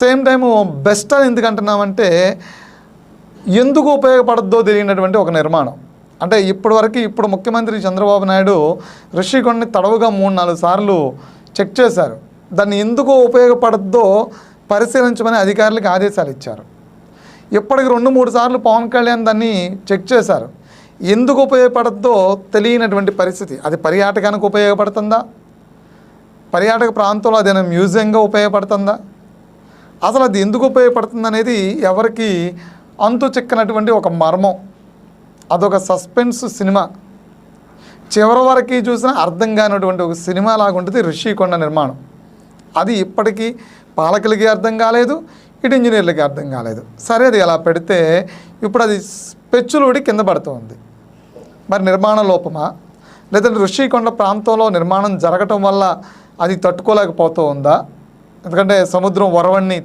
Same time best అని ఎందుకు అంటున్నామంటే ఎందుకు ఉపయోగపడద్దో తెలియనటువంటి ఒక నిర్మాణం. అంటే ఇప్పుడు ముఖ్యమంత్రి చంద్రబాబు నాయుడు ఋషికొండని తడవుగా 3-4 సార్లు చెక్ చేశారు. దాన్ని ఎందుకు ఉపయోగపడద్దో పరిశీలించమని అధికారులకు ఆదేశాలు ఇచ్చారు. ఇప్పటికి 2-3 సార్లు పవన్ కళ్యాణ్ దాన్ని చెక్ చేశారు. ఎందుకు ఉపయోగపడద్దో తెలియనటువంటి పరిస్థితి. అది పర్యాటకానికి ఉపయోగపడుతుందా, పర్యాటక ప్రాంతంలో అదేనా మ్యూజియంగా ఉపయోగపడుతుందా, అసలు అది ఎందుకు ఉపయోగపడుతుంది అనేది ఎవరికి అంతు చిక్కనటువంటి ఒక మర్మం. అదొక సస్పెన్స్ సినిమా. చివరి వరకు చూసినా అర్థం కానటువంటి ఒక సినిమా లాగా ఉంటుంది ఋషికొండ నిర్మాణం. అది ఇప్పటికీ పాలకులకి అర్థం కాలేదు, ఇటు ఇంజనీర్లకి అర్థం కాలేదు. సరే, అది అలా పెడితే ఇప్పుడు అది పెచ్చులుడి కింద పడుతుంది. మరి నిర్మాణ లోపమా, లేదంటే ఋషికొండ ప్రాంతంలో నిర్మాణం జరగటం వల్ల అది తట్టుకోలేకపోతూ ఉందా? ఎందుకంటే సముద్రం వరవడిని